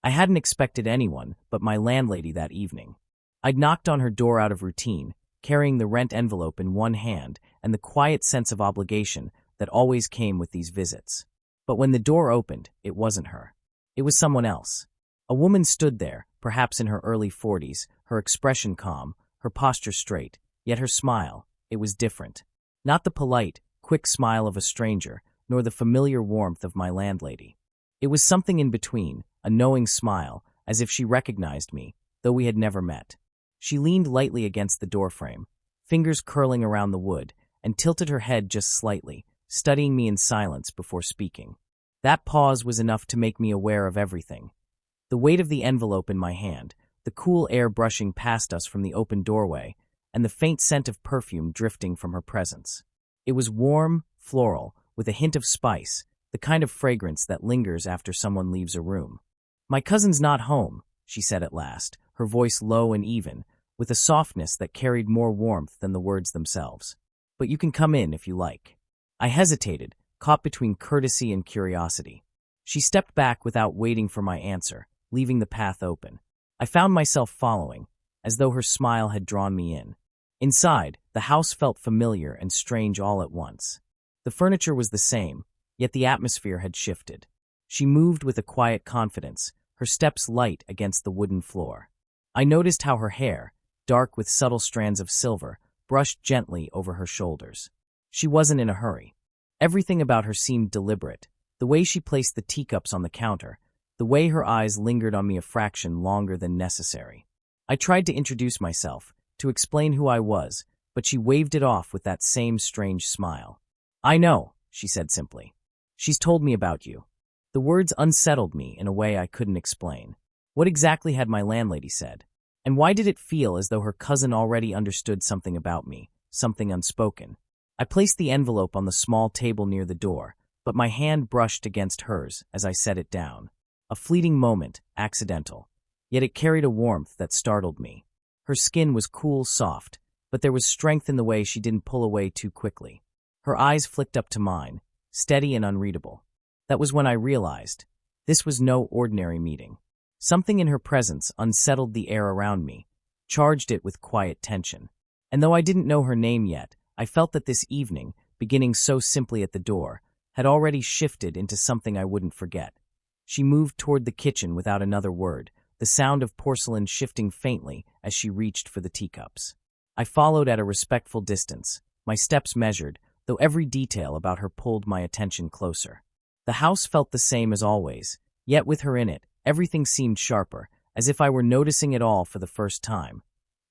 I hadn't expected anyone but my landlady that evening. I'd knocked on her door out of routine, carrying the rent envelope in one hand and the quiet sense of obligation that always came with these visits. But when the door opened, it wasn't her. It was someone else. A woman stood there, perhaps in her early 40s, her expression calm, her posture straight, yet her smile, it was different. Not the polite, quick smile of a stranger, nor the familiar warmth of my landlady. It was something in between, a knowing smile, as if she recognized me, though we had never met. She leaned lightly against the doorframe, fingers curling around the wood, and tilted her head just slightly, studying me in silence before speaking. That pause was enough to make me aware of everything. The weight of the envelope in my hand, the cool air brushing past us from the open doorway, and the faint scent of perfume drifting from her presence. It was warm, floral, with a hint of spice, the kind of fragrance that lingers after someone leaves a room. "My cousin's not home," she said at last, her voice low and even, with a softness that carried more warmth than the words themselves. "But you can come in if you like." I hesitated, caught between courtesy and curiosity. She stepped back without waiting for my answer, leaving the path open. I found myself following, as though her smile had drawn me in. Inside, the house felt familiar and strange all at once. The furniture was the same, yet the atmosphere had shifted. She moved with a quiet confidence, her steps light against the wooden floor. I noticed how her hair, dark with subtle strands of silver, brushed gently over her shoulders. She wasn't in a hurry. Everything about her seemed deliberate, the way she placed the teacups on the counter, the way her eyes lingered on me a fraction longer than necessary. I tried to introduce myself, to explain who I was, but she waved it off with that same strange smile. "I know," she said simply. "She's told me about you." The words unsettled me in a way I couldn't explain. What exactly had my landlady said? And why did it feel as though her cousin already understood something about me, something unspoken? I placed the envelope on the small table near the door, but my hand brushed against hers as I set it down. A fleeting moment, accidental. Yet it carried a warmth that startled me. Her skin was cool, soft, but there was strength in the way she didn't pull away too quickly. Her eyes flicked up to mine, steady and unreadable. That was when I realized this was no ordinary meeting. Something in her presence unsettled the air around me, charged it with quiet tension. And though I didn't know her name yet, I felt that this evening, beginning so simply at the door, had already shifted into something I wouldn't forget. She moved toward the kitchen without another word, the sound of porcelain shifting faintly as she reached for the teacups. I followed at a respectful distance, my steps measured, though every detail about her pulled my attention closer. The house felt the same as always, yet with her in it, everything seemed sharper, as if I were noticing it all for the first time.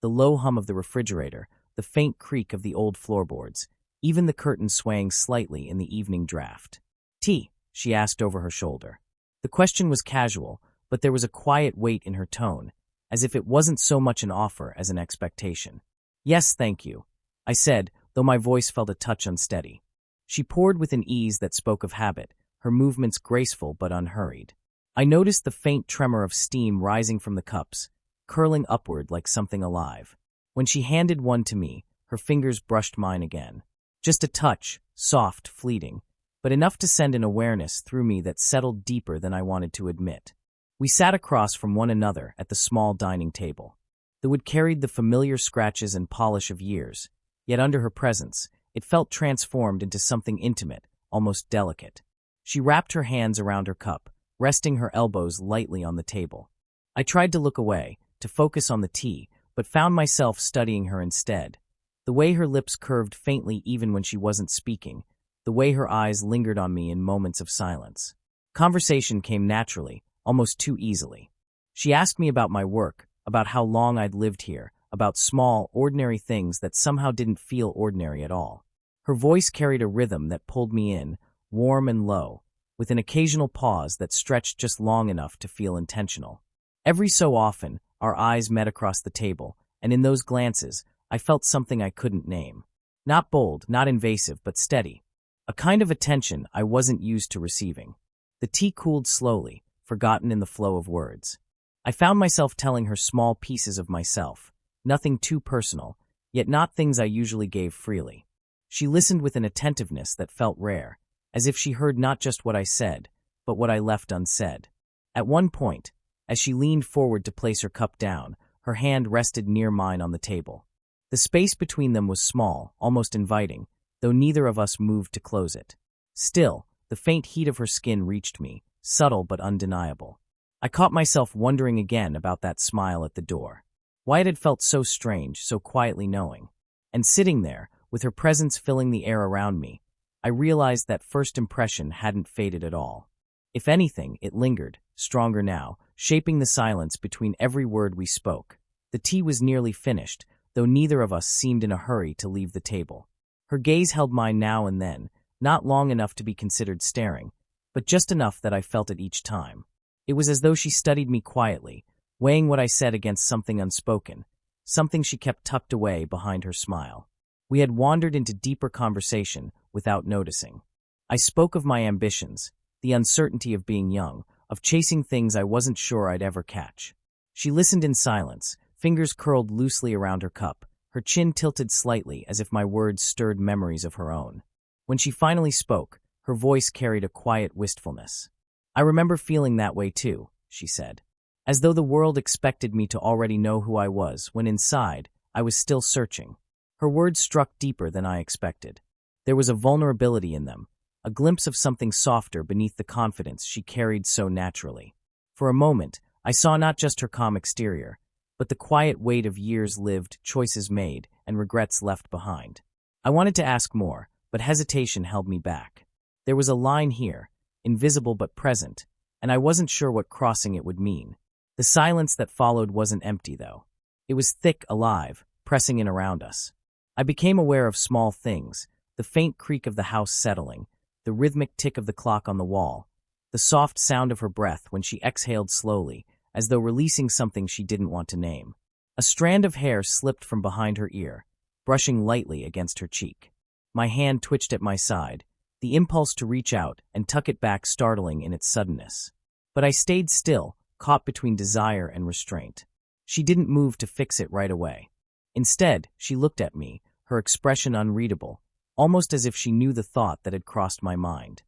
The low hum of the refrigerator, the faint creak of the old floorboards, even the curtains swaying slightly in the evening draft. "Tea?" she asked over her shoulder. The question was casual, but there was a quiet weight in her tone, as if it wasn't so much an offer as an expectation. "Yes, thank you," I said, though my voice felt a touch unsteady. She poured with an ease that spoke of habit, her movements graceful but unhurried. I noticed the faint tremor of steam rising from the cups, curling upward like something alive. When she handed one to me, her fingers brushed mine again. Just a touch, soft, fleeting, but enough to send an awareness through me that settled deeper than I wanted to admit. We sat across from one another at the small dining table. The wood carried the familiar scratches and polish of years, yet under her presence, it felt transformed into something intimate, almost delicate. She wrapped her hands around her cup, resting her elbows lightly on the table. I tried to look away, to focus on the tea, but found myself studying her instead. The way her lips curved faintly even when she wasn't speaking, the way her eyes lingered on me in moments of silence. Conversation came naturally, almost too easily. She asked me about my work, about how long I'd lived here, about small, ordinary things that somehow didn't feel ordinary at all. Her voice carried a rhythm that pulled me in, warm and low, with an occasional pause that stretched just long enough to feel intentional. Every so often, our eyes met across the table, and in those glances, I felt something I couldn't name. Not bold, not invasive, but steady. A kind of attention I wasn't used to receiving. The tea cooled slowly, forgotten in the flow of words. I found myself telling her small pieces of myself, nothing too personal, yet not things I usually gave freely. She listened with an attentiveness that felt rare, as if she heard not just what I said, but what I left unsaid. At one point, As she leaned forward to place her cup down, her hand rested near mine on the table. The space between them was small, almost inviting, though neither of us moved to close it. Still, the faint heat of her skin reached me, subtle but undeniable. I caught myself wondering again about that smile at the door. Why it had felt so strange, so quietly knowing. And sitting there, with her presence filling the air around me, I realized that first impression hadn't faded at all. If anything, it lingered, stronger now, shaping the silence between every word we spoke. The tea was nearly finished, though neither of us seemed in a hurry to leave the table. Her gaze held mine now and then, not long enough to be considered staring, but just enough that I felt it each time. It was as though she studied me quietly, weighing what I said against something unspoken, something she kept tucked away behind her smile. We had wandered into deeper conversation without noticing. I spoke of my ambitions, the uncertainty of being young, of chasing things I wasn't sure I'd ever catch. She listened in silence, fingers curled loosely around her cup, her chin tilted slightly as if my words stirred memories of her own. When she finally spoke, her voice carried a quiet wistfulness. "I remember feeling that way too," she said, as though the world expected me to already know who I was, when inside, I was still searching. Her words struck deeper than I expected. There was a vulnerability in them, a glimpse of something softer beneath the confidence she carried so naturally. For a moment, I saw not just her calm exterior, but the quiet weight of years lived, choices made, and regrets left behind. I wanted to ask more, but hesitation held me back. There was a line here, invisible but present, and I wasn't sure what crossing it would mean. The silence that followed wasn't empty, though. It was thick, alive, pressing in around us. I became aware of small things, the faint creak of the house settling, the rhythmic tick of the clock on the wall, the soft sound of her breath when she exhaled slowly, as though releasing something she didn't want to name. A strand of hair slipped from behind her ear, brushing lightly against her cheek. My hand twitched at my side, the impulse to reach out and tuck it back startling in its suddenness. But I stayed still, caught between desire and restraint. She didn't move to fix it right away. Instead, she looked at me, her expression unreadable, almost as if she knew the thought that had crossed my mind.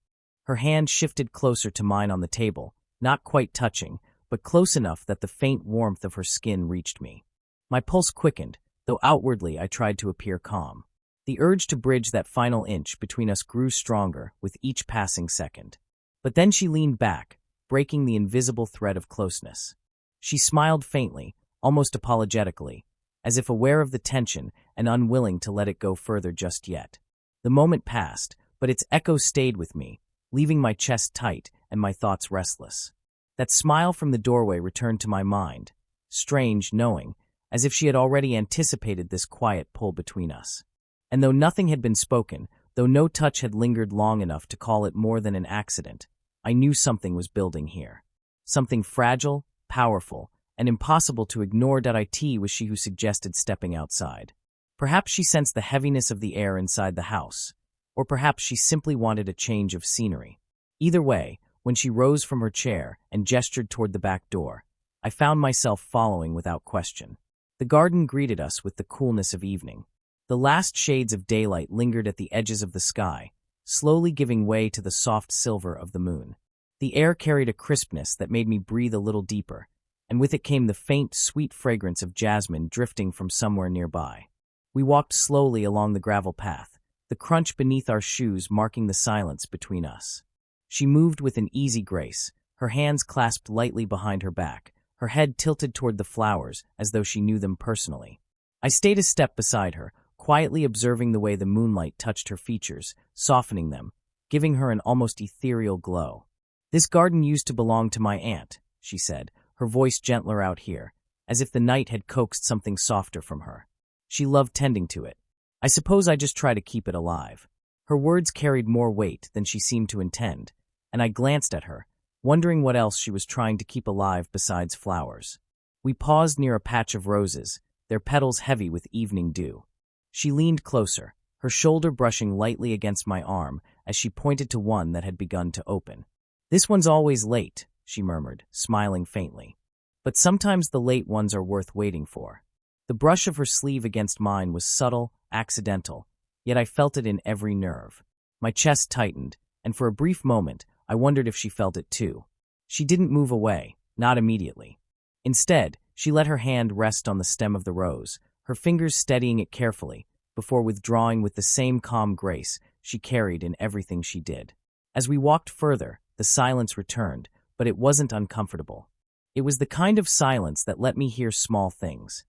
Her hand shifted closer to mine on the table, not quite touching, but close enough that the faint warmth of her skin reached me. My pulse quickened, though outwardly I tried to appear calm. The urge to bridge that final inch between us grew stronger with each passing second. But then she leaned back, breaking the invisible thread of closeness. She smiled faintly, almost apologetically, as if aware of the tension and unwilling to let it go further just yet. The moment passed, but its echo stayed with me, leaving my chest tight and my thoughts restless. That smile from the doorway returned to my mind, strange, knowing, as if she had already anticipated this quiet pull between us. And though nothing had been spoken, though no touch had lingered long enough to call it more than an accident, I knew something was building here. Something fragile, powerful, and impossible to ignore. It was she who suggested stepping outside. Perhaps she sensed the heaviness of the air inside the house, or perhaps she simply wanted a change of scenery. Either way, when she rose from her chair and gestured toward the back door, I found myself following without question. The garden greeted us with the coolness of evening. The last shades of daylight lingered at the edges of the sky, slowly giving way to the soft silver of the moon. The air carried a crispness that made me breathe a little deeper, and with it came the faint, sweet fragrance of jasmine drifting from somewhere nearby. We walked slowly along the gravel path, the crunch beneath our shoes marking the silence between us. She moved with an easy grace, her hands clasped lightly behind her back, her head tilted toward the flowers as though she knew them personally. I stayed a step beside her, quietly observing the way the moonlight touched her features, softening them, giving her an almost ethereal glow. "This garden used to belong to my aunt," she said, her voice gentler out here, as if the night had coaxed something softer from her. "She loved tending to it. I suppose I just try to keep it alive." Her words carried more weight than she seemed to intend, and I glanced at her, wondering what else she was trying to keep alive besides flowers. We paused near a patch of roses, their petals heavy with evening dew. She leaned closer, her shoulder brushing lightly against my arm as she pointed to one that had begun to open. "This one's always late," she murmured, smiling faintly. "But sometimes the late ones are worth waiting for." The brush of her sleeve against mine was subtle, accidental, yet I felt it in every nerve. My chest tightened, and for a brief moment, I wondered if she felt it too. She didn't move away, Not immediately. Instead, she let her hand rest on the stem of the rose, her fingers steadying it carefully, before withdrawing with the same calm grace she carried in everything she did. As we walked further, the silence returned, but it wasn't uncomfortable. It was the kind of silence that let me hear small things.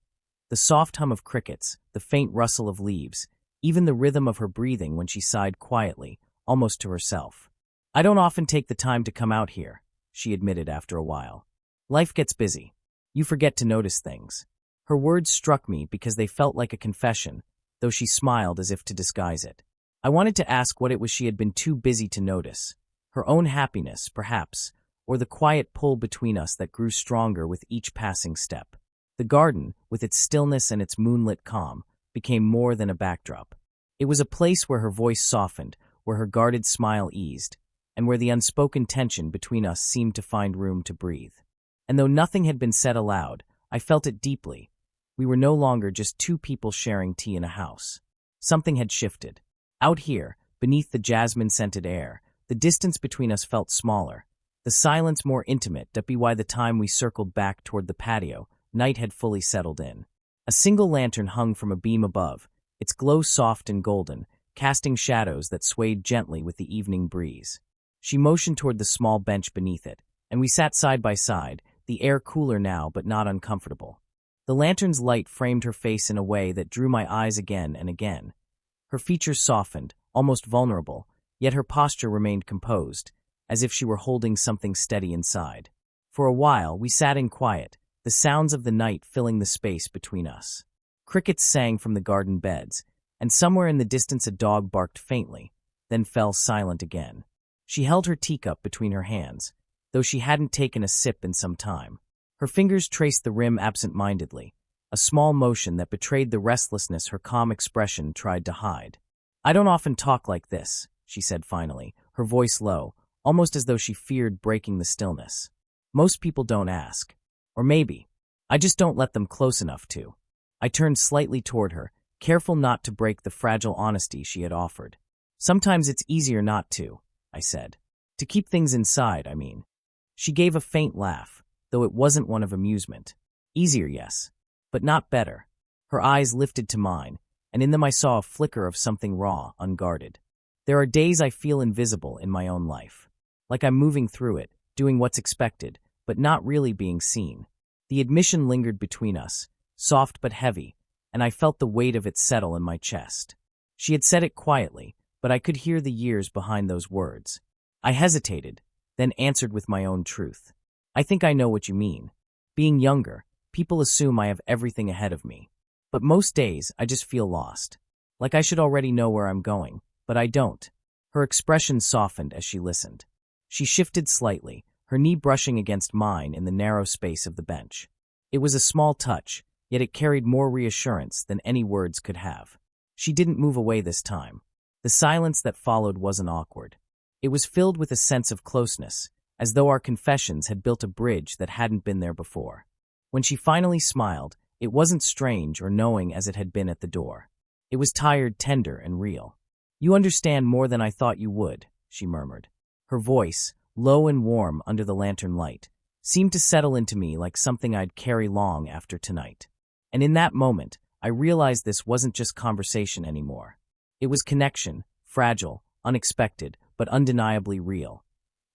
The soft hum of crickets, the faint rustle of leaves, even the rhythm of her breathing when she sighed quietly, almost to herself. "I don't often take the time to come out here," she admitted after a while. "Life gets busy. You forget to notice things." Her words struck me because they felt like a confession, though she smiled as if to disguise it. I wanted to ask what it was she had been too busy to notice. Her own happiness, perhaps, or the quiet pull between us that grew stronger with each passing step. The garden, with its stillness and its moonlit calm, became more than a backdrop. It was a place where her voice softened, where her guarded smile eased, and where the unspoken tension between us seemed to find room to breathe. And though nothing had been said aloud, I felt it deeply. We were no longer just two people sharing tea in a house. Something had shifted. Out here, beneath the jasmine-scented air, the distance between us felt smaller, the silence more intimate. By the time we circled back toward the patio, night had fully settled in. A single lantern hung from a beam above, its glow soft and golden, casting shadows that swayed gently with the evening breeze. She motioned toward the small bench beneath it, and we sat side by side, the air cooler now but not uncomfortable. The lantern's light framed her face in a way that drew my eyes again and again. Her features softened, almost vulnerable, yet her posture remained composed, as if she were holding something steady inside. For a while, we sat in quiet, the sounds of the night filling the space between us. Crickets sang from the garden beds, and somewhere in the distance a dog barked faintly, then fell silent again. She held her teacup between her hands, though she hadn't taken a sip in some time. Her fingers traced the rim absent-mindedly, a small motion that betrayed the restlessness her calm expression tried to hide. "I don't often talk like this," she said finally, her voice low, almost as though she feared breaking the stillness. "Most people don't ask. Or maybe, I just don't let them close enough to." I turned slightly toward her, careful not to break the fragile honesty she had offered. "Sometimes it's easier not to," I said. "To keep things inside, I mean." She gave a faint laugh, though it wasn't one of amusement. "Easier, yes, but not better." Her eyes lifted to mine, and in them I saw a flicker of something raw, unguarded. There are days I feel invisible in my own life, like I'm moving through it, doing what's expected, but not really being seen. The admission lingered between us, soft but heavy, and I felt the weight of it settle in my chest. She had said it quietly, but I could hear the years behind those words. I hesitated, then answered with my own truth. "I think I know what you mean. Being younger, people assume I have everything ahead of me. But most days, I just feel lost. Like I should already know where I'm going, but I don't." Her expression softened as she listened. She shifted slightly, her knee brushing against mine in the narrow space of the bench. It was a small touch, yet it carried more reassurance than any words could have. She didn't move away this time. The silence that followed wasn't awkward. It was filled with a sense of closeness, as though our confessions had built a bridge that hadn't been there before. When she finally smiled, it wasn't strange or knowing as it had been at the door. It was tired, tender, and real. "You understand more than I thought you would," she murmured. Her voice, low and warm under the lantern light, seemed to settle into me like something I'd carry long after tonight. And in that moment, I realized this wasn't just conversation anymore. It was connection, fragile, unexpected, but undeniably real.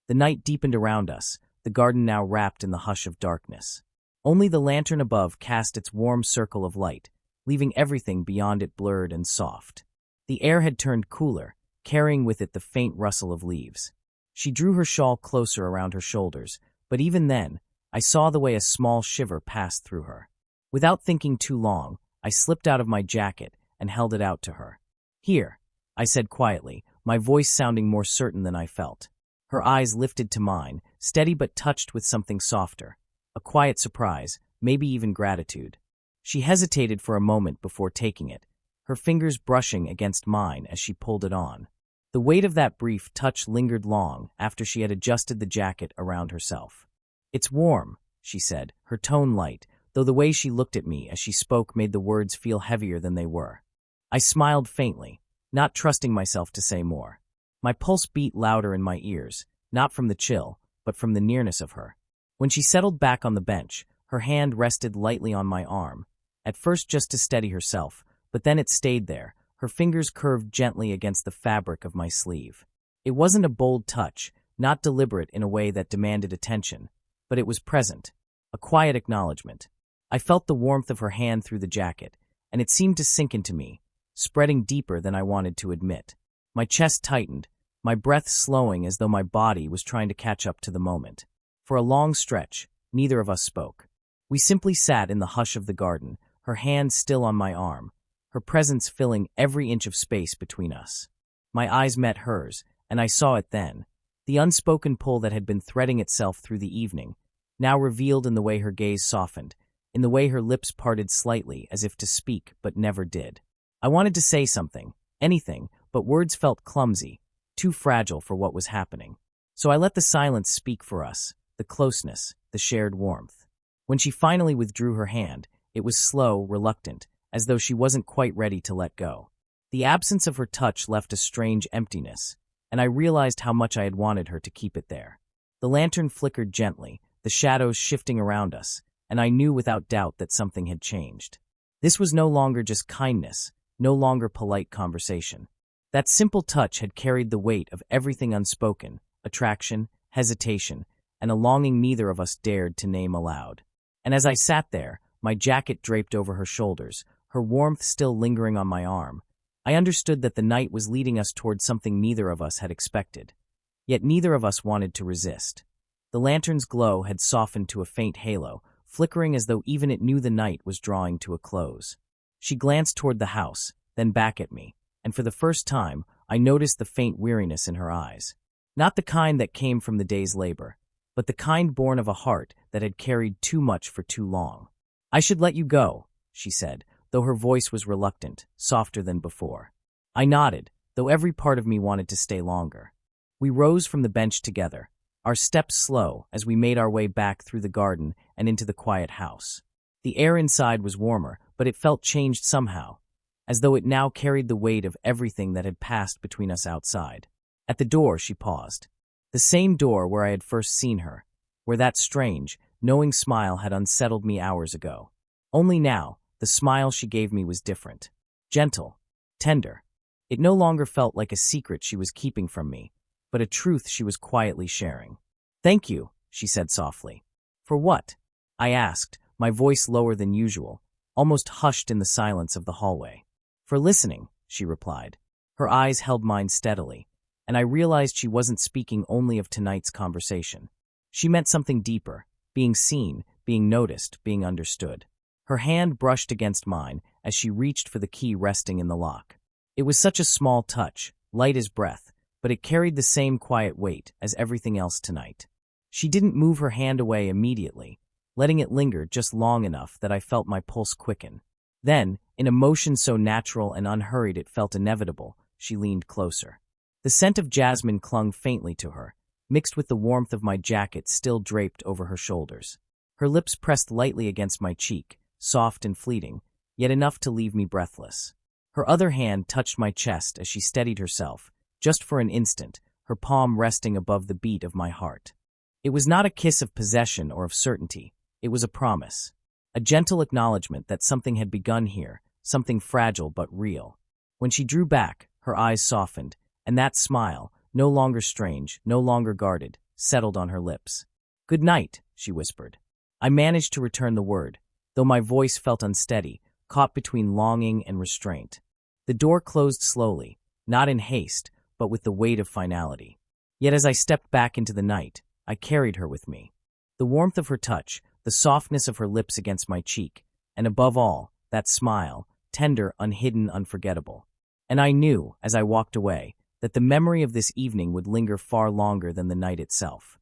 The night deepened around us, the garden now wrapped in the hush of darkness. Only the lantern above cast its warm circle of light, leaving everything beyond it blurred and soft. The air had turned cooler, carrying with it the faint rustle of leaves. She drew her shawl closer around her shoulders, but even then, I saw the way a small shiver passed through her. Without thinking too long, I slipped out of my jacket and held it out to her. "Here," I said quietly, my voice sounding more certain than I felt. Her eyes lifted to mine, steady but touched with something softer. A quiet surprise, maybe even gratitude. She hesitated for a moment before taking it, her fingers brushing against mine as she pulled it on. The weight of that brief touch lingered long after she had adjusted the jacket around herself. "It's warm," she said, her tone light, though the way she looked at me as she spoke made the words feel heavier than they were. I smiled faintly, not trusting myself to say more. My pulse beat louder in my ears, not from the chill, but from the nearness of her. When she settled back on the bench, her hand rested lightly on my arm, at first just to steady herself, but then it stayed there, her fingers curved gently against the fabric of my sleeve. It wasn't a bold touch, not deliberate in a way that demanded attention, but it was present, a quiet acknowledgement. I felt the warmth of her hand through the jacket, and it seemed to sink into me, spreading deeper than I wanted to admit. My chest tightened, my breath slowing as though my body was trying to catch up to the moment. For a long stretch, neither of us spoke. We simply sat in the hush of the garden, her hand still on my arm, her presence filling every inch of space between us. My eyes met hers, and I saw it then, the unspoken pull that had been threading itself through the evening, now revealed in the way her gaze softened, in the way her lips parted slightly as if to speak but never did. I wanted to say something, anything, but words felt clumsy, too fragile for what was happening. So I let the silence speak for us, the closeness, the shared warmth. When she finally withdrew her hand, it was slow, reluctant, as though she wasn't quite ready to let go. The absence of her touch left a strange emptiness, and I realized how much I had wanted her to keep it there. The lantern flickered gently, the shadows shifting around us, and I knew without doubt that something had changed. This was no longer just kindness, no longer polite conversation. That simple touch had carried the weight of everything unspoken, attraction, hesitation, and a longing neither of us dared to name aloud. And as I sat there, my jacket draped over her shoulders, her warmth still lingering on my arm, I understood that the night was leading us toward something neither of us had expected. Yet neither of us wanted to resist. The lantern's glow had softened to a faint halo, flickering as though even it knew the night was drawing to a close. She glanced toward the house, then back at me, and for the first time, I noticed the faint weariness in her eyes. Not the kind that came from the day's labor, but the kind born of a heart that had carried too much for too long. "I should let you go," she said, though her voice was reluctant, softer than before. I nodded, though every part of me wanted to stay longer. We rose from the bench together, our steps slow as we made our way back through the garden and into the quiet house. The air inside was warmer, but it felt changed somehow, as though it now carried the weight of everything that had passed between us outside. At the door, she paused. The same door where I had first seen her, where that strange, knowing smile had unsettled me hours ago. Only now, the smile she gave me was different. Gentle, tender. It no longer felt like a secret she was keeping from me, but a truth she was quietly sharing. "Thank you," she said softly. "For what?" I asked, my voice lower than usual, almost hushed in the silence of the hallway. "For listening," she replied. Her eyes held mine steadily, and I realized she wasn't speaking only of tonight's conversation. She meant something deeper, being seen, being noticed, being understood. Her hand brushed against mine as she reached for the key resting in the lock. It was such a small touch, light as breath, but it carried the same quiet weight as everything else tonight. She didn't move her hand away immediately, letting it linger just long enough that I felt my pulse quicken. Then, in a motion so natural and unhurried it felt inevitable, she leaned closer. The scent of jasmine clung faintly to her, mixed with the warmth of my jacket still draped over her shoulders. Her lips pressed lightly against my cheek, soft and fleeting, yet enough to leave me breathless. Her other hand touched my chest as she steadied herself, just for an instant, her palm resting above the beat of my heart. It was not a kiss of possession or of certainty, it was a promise. A gentle acknowledgement that something had begun here, something fragile but real. When she drew back, her eyes softened, and that smile, no longer strange, no longer guarded, settled on her lips. "Good night," she whispered. I managed to return the word, though my voice felt unsteady, caught between longing and restraint. The door closed slowly, not in haste, but with the weight of finality. Yet as I stepped back into the night, I carried her with me. The warmth of her touch, the softness of her lips against my cheek, and above all, that smile, tender, unhidden, unforgettable. And I knew, as I walked away, that the memory of this evening would linger far longer than the night itself.